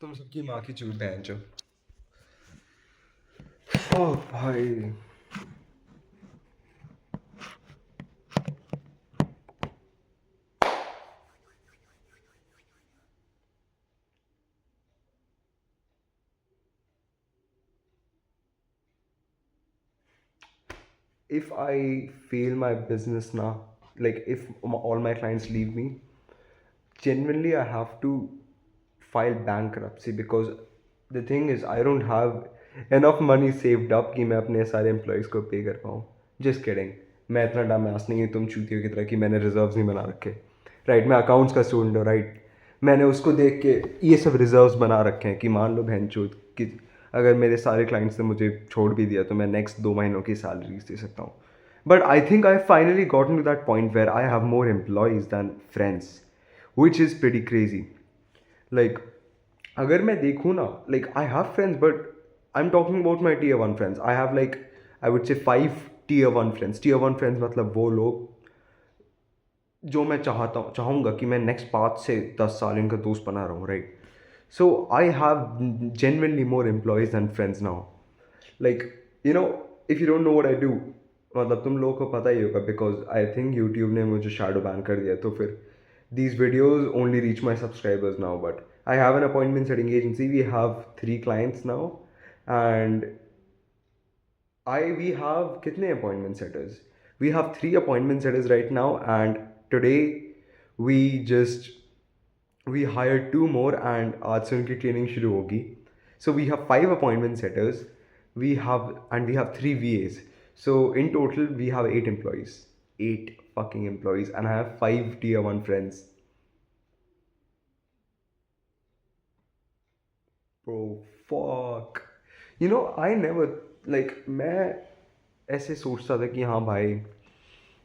तुम सबकी माँ की चूत बहन चो। ओ भाई। If I fail my business now, like if all my clients leave me, genuinely I have to file bankruptcy because the thing is I don't have enough money saved up कि मैं अपने सारे एम्प्लॉयज़ को पे कर पाऊँ. Just kidding. मैं इतना डामास नहीं हूँ तुम चूतियों की तरह कि मैंने रिजर्व्स नहीं बना रखे. राइट, मैं अकाउंट्स का स्टूडेंट हूँ. राइट, मैंने उसको देख के ये सब रिजर्व्स बना रखे हैं कि मान लो बहन चूत कि अगर मेरे सारे क्लाइंट्स ने मुझे छोड़ भी दिया तो मैं नेक्स्ट 2 महीनों की सैलरीज दे सकता हूँ. But I think I finally gotten to that point where I have more employees than friends, which is pretty crazy. Like, अगर मैं देखूँ ना, like I have friends, but I'm talking about my tier one friends. I have like I would say 5 tier 1 friends. Tier 1 friends मतलब वो लोग जो मैं चाहूँगा कि मैं नेक्स्ट 5 से 10 साल इनका दोस्त बना रहा हूँ. Right, so I have genuinely more employees than friends now. Like, you know, if you don't know what I do, मतलब तुम लोगों को पता ही होगा बिकॉज आई थिंक यूट्यूब ने मुझे शैडो बैन कर दिया. तो फिर these videos only reach my subscribers now, but I have an appointment setting agency. We have 3 clients now, and we have kitne appointment setters? We have 3 appointment setters right now, and today we just we hired 2 more, and आज से उनकी training शुरू होगी. So we have 5 appointment setters. We have 3 VAs. So in total we have 8 employees. 8 fucking employees, and I have 5 tier 1 friends. Bro, fuck. I never, like, मैं ऐसे सोचता था कि हाँ भाई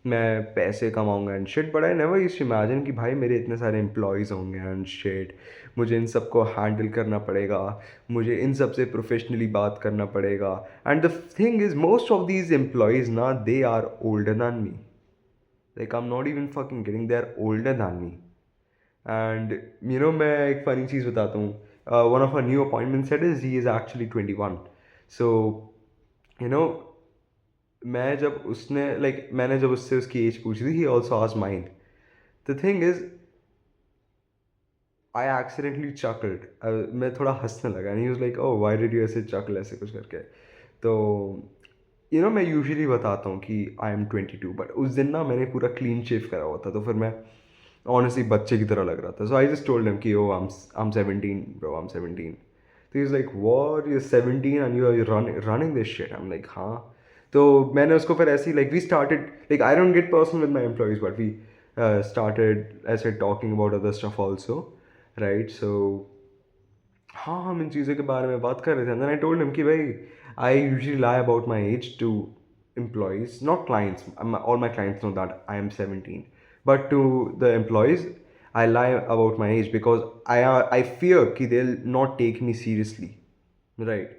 मैं पैसे कमाऊंगा and shit, but I never used to imagine कि भाई मेरे इतने सारे एम्प्लॉयज़ होंगे एंड शिट, मुझे इन सबको हैंडल करना पड़ेगा, मुझे इन सब से प्रोफेशनली बात करना पड़ेगा. And the thing is most of these employees ना, they are older than me. Like I am not even fucking kidding, they are older than me. And मैं एक फ़नी चीज़ बताता हूँ. One of a new appointment set is he is actually 21. So you know मैंने जब उससे उसकी age पूछी थी, he also asked mine. The thing is I accidentally chuckled. मैं थोड़ा हंसने लगा and he was like, oh why did you ऐसे चकल, ऐसे कुछ करके. तो मैं यूजुअली बताता हूँ कि आई एम 22, बट उस दिन ना मैंने पूरा क्लीन शेव करा हुआ था, तो फिर मैं ऑनेस्टली बच्चे की तरह लग रहा था. So I just told him कि oh I am 17 bro, I am 17. तो he is like, what, you 17 and you are running this shit. I am like, हाँ. तो मैंने उसको फिर ऐसे ही, like, we started, like, I don't get personal with my employees, but we started ऐसे talking about other stuff also. Right, so हाँ, हम इन चीज़ों के बारे में बात कर रहे थे. And then I told him कि भाई I usually lie about my age to employees, not clients. All my clients know that I am 17. But to the employees, I lie about my age because I fear कि they'll not take me seriously. Right.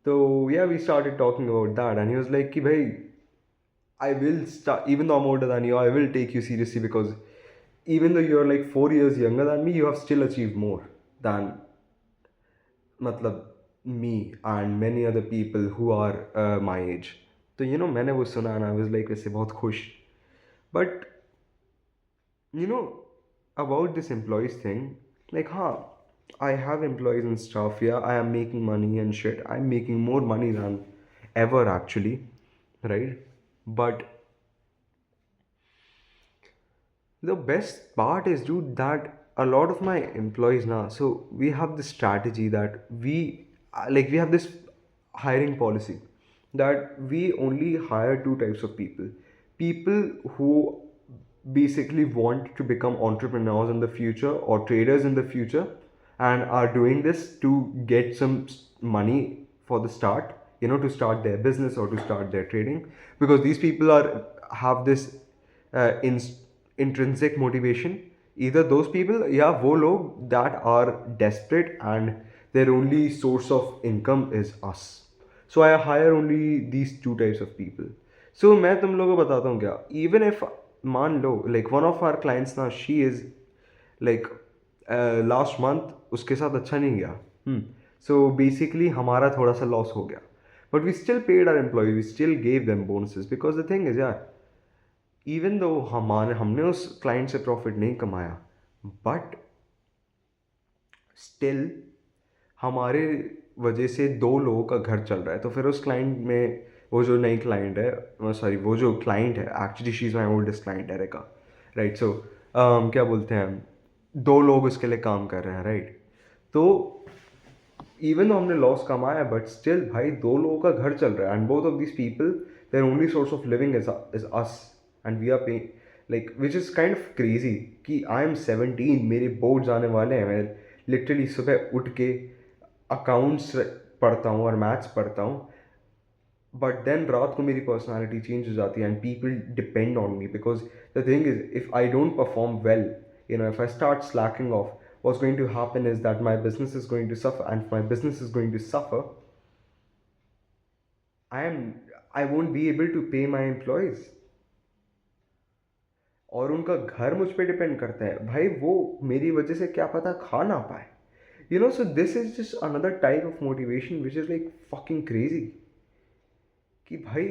So yeah, we started talking about that, and he was like कि भाई I will start, even though I'm older than you, I will take you seriously because even though you're like 4 years younger than me, you have still achieved more than मतलब me and many other people who are my age. तो मैंने वो सुना and I was like वैसे बहुत खुश. But you know about this employees thing, like, हाँ, I have employees and stuff. Yeah, I am making money and shit. I'm making more money than ever actually, right? But the best part is, dude, that a lot of my employees now, so we have this strategy that we have this hiring policy that we only hire 2 types of people. People who basically want to become entrepreneurs in the future or traders in the future and are doing this to get some money for the start, to start their business or to start their trading, because these people have this in intrinsic motivation. Either those people, yeah, वो लोग that are desperate and their only source of income is us. So I hire only these 2 types of people. So मैं तुम लोगों को बताता हूँ क्या, even if मान लो like one of our clients now, she is like last month उसके साथ अच्छा नहीं गया. सो बेसिकली हमारा थोड़ा सा लॉस हो गया. But we still paid our employee, we still gave them bonuses because the thing is यार, इवन दो हमारे हमने उस क्लाइंट से प्रॉफिट नहीं कमाया, बट स्टिल हमारे वजह से दो लोगों का घर चल रहा है. तो फिर उस क्लाइंट में, वो जो नई क्लाइंट है, सॉरी वो जो क्लाइंट है, actually she is my oldest client Erica, right. So क्या बोलते हैं, दो लोग उसके लिए काम कर रहे हैं, राइट. तो इवन तो हमने लॉस कमाया, बट स्टिल भाई दो लोगों का घर चल रहा है, and both of this people, their only source of living is us, and we are pay, like which is kind of crazy कि आई एम 17, मेरे बोर्ड्स आने वाले हैं, मैं लिटरली सुबह उठ के अकाउंट्स पढ़ता हूँ और मैथ्स पढ़ता हूँ, बट देन रात को मेरी पर्सनालिटी चेंज हो जाती है and people depend on me because the thing is, if I don't perform well, if I start slacking off, what's going to happen is that my business is going to suffer, and if my business is going to suffer, i am I won't be able to pay my employees, और उनका घर मुझ पे depend करता है भाई, वो मेरी वजह से क्या पता खा ना पाए. So this is just another type of motivation which is like fucking crazy. कि भाई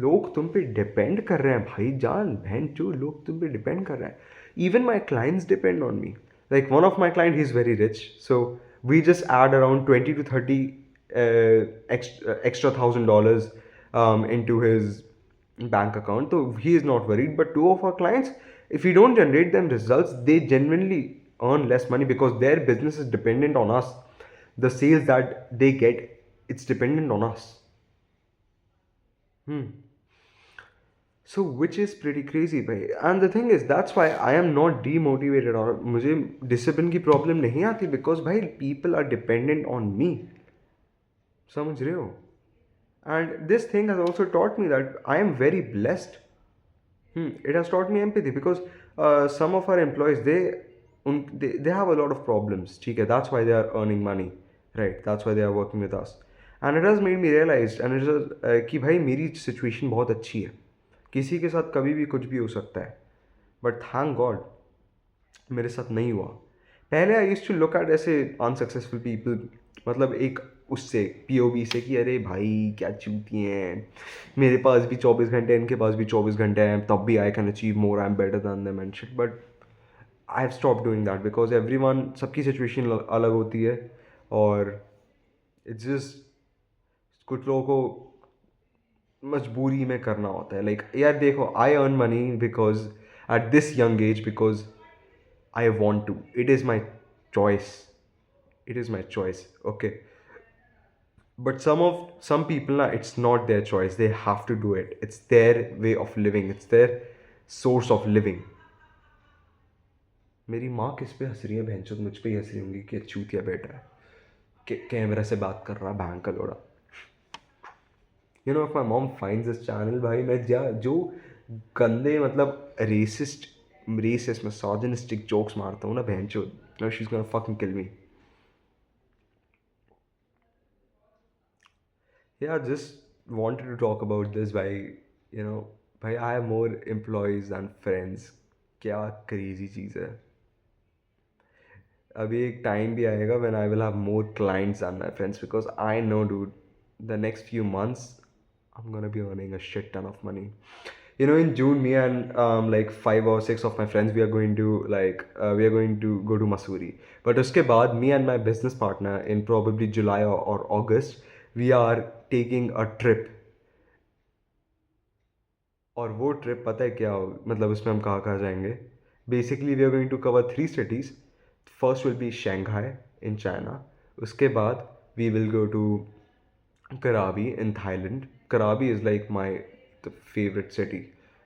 लोग तुम पे डिपेंड कर रहे हैं, भाई जान बहन चो, लोग तुम पे डिपेंड कर रहे हैं. Even my clients depend on me. Like one of my client, he is very rich, so we just add around 20 to 30 extra $1,000 into his bank account. So he is not worried. But two of our clients, if we don't generate them results, they genuinely earn less money because their business is dependent on us. The sales that they get, it's dependent on us. So which is pretty crazy भाई. And the thing is, that's why I am not demotivated, और मुझे discipline की problem नहीं आती because भाई people are dependent on me. समझ रहे हो? And this thing has also taught me that I am very blessed. It has taught me empathy because some of our employees, they have a lot of problems. ठीक है, that's why they are earning money, right? That's why they are working with us. And it has made me realize, and it is कि भाई मेरी situation बहुत अच्छी है. किसी के साथ कभी भी कुछ भी हो सकता है, बट थैंक गॉड मेरे साथ नहीं हुआ. पहले I used to look at ऐसे अनसक्सेसफुल पीपल, मतलब एक उससे पीओवी से कि अरे भाई क्या चूती हैं, मेरे पास भी 24 घंटे, इनके पास भी 24 घंटे हैं, तब भी I can achieve more, I am better than them and shit. But I have stop doing that because everyone, सबकी सिचुएशन अलग होती है, और इट्स जस्ट कुछ लोगों को मजबूरी में करना होता है. लाइक यार देखो, I earn money because at this young age because I want to, it is my choice, it is my choice, okay. But some people na, it's not their choice, they have to do it, it's their way of living, it's their source of living. मेरी माँ किस पे हंस रही है बहनचोद? मुझ पे ही हंस रही होंगी कि चूतिया बेटा है, कैमरा से बात कर रहा बैंक का लोड़ा. if my mom finds this channel, भाई मैं जो गंदे मतलब रेसिस्ट मिसोजिनिस्टिक जोक्स मारता हूँ ना बहनचोद, now she's gonna fucking kill me. Yeah, just wanted to talk about this by, भाई I have more employees than friends. क्या crazy चीज़ है. अभी एक टाइम भी आएगा when I will have more clients than my friends because I know, dude, the next few months I'm gonna be earning a shit ton of money. In June, me and like 5 or 6 of my friends, we are going to go to Mussoorie. But उसके बाद me and my business partner in probably July or August, we are taking a trip. और वो trip पता है क्या हो, मतलब उसमें हम कहाँ कहाँ जाएंगे. Basically we are going to cover 3 cities. First will be Shanghai in China. उसके बाद we will go to Krabi in Thailand. Krabi is like my favorite city.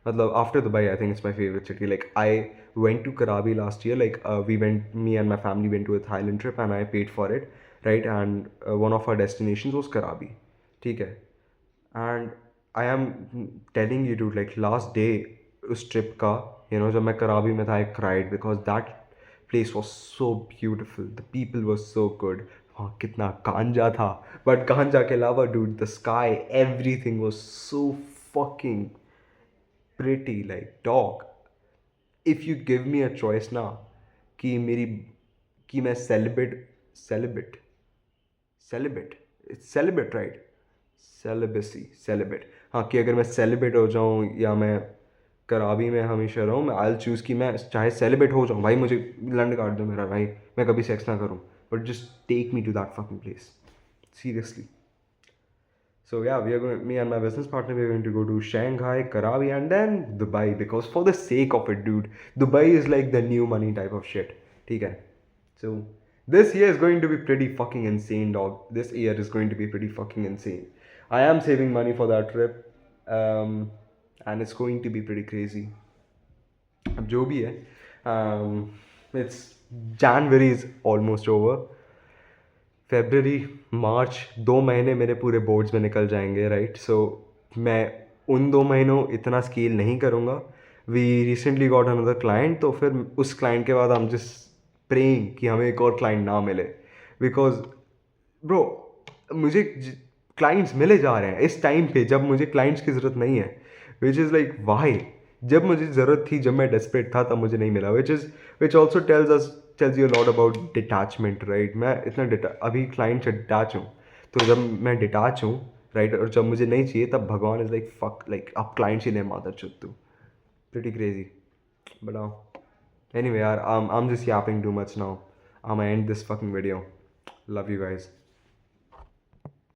Matlab, after Dubai, I think it's my favorite city. Like, I went to Krabi last year. Like, me and my family went to a Thailand trip and I paid for it, right? And one of our destinations was Krabi. ठीक है. And I am telling you, dude, like last day उस trip का, जब मैं कराबी में था, I cried because that place was so beautiful. The people were so good. हाँ, कितना गांजा था, but गांजा के अलावा, dude, the sky, everything was so fucking pretty. Like, dog, if you give me a choice ना कि मेरी कि मैं celebrate celebrate it's celebrate right, celebrate, हाँ, कि अगर मैं सेलिब्रेट हो जाऊँ या मैं कराबी में हमेशा रहूँ, मैं आई चूज़ कि मैं चाहे सेलिब्रेट हो जाऊँ भाई, मुझे लंड काट दो मेरा भाई, मैं कभी सेक्स ना करूँ, but just take me to that fucking place, seriously. So yeah, me and my business partner, we are going to go to Shanghai, Krabi, and then Dubai, because for the sake of it, dude, Dubai is like the new money type of shit. ठीक है? So this year is going to be pretty fucking insane, dog. This year is going to be pretty fucking insane. I am saving money for that trip, and it's going to be pretty crazy. अब जो भी है, it's January is almost over. February, March, 2 महीने मेरे पूरे boards में निकल जाएंगे, राइट. सो मैं उन 2 महीनों इतना स्केल नहीं करूँगा. We recently got another client, तो फिर उस क्लाइंट के बाद हम जस्ट प्रेइंग कि हमें एक और क्लाइंट ना मिले, बिकॉज ब्रो मुझे क्लाइंट्स मिले जा रहे हैं इस टाइम पे जब मुझे क्लाइंट्स की ज़रूरत नहीं है, विच इज़ लाइक वाई. जब मुझे ज़रूरत थी, जब मैं डेस्परेट था, तब मुझे नहीं मिला, which also tells you lot about detachment, right. मैं इतना अभी क्लाइंट से डिटैच हूँ, तो जब मैं डिटैच हूँ, राइट, और जब मुझे नहीं चाहिए, तब भगवान इज़ लाइक फक, लाइक अब क्लाइंट्स ही नहीं माता चुत तू. Pretty crazy. बताओ. Anyway, I'm just yapping too much now. I'm gonna end this fucking video. Love you guys.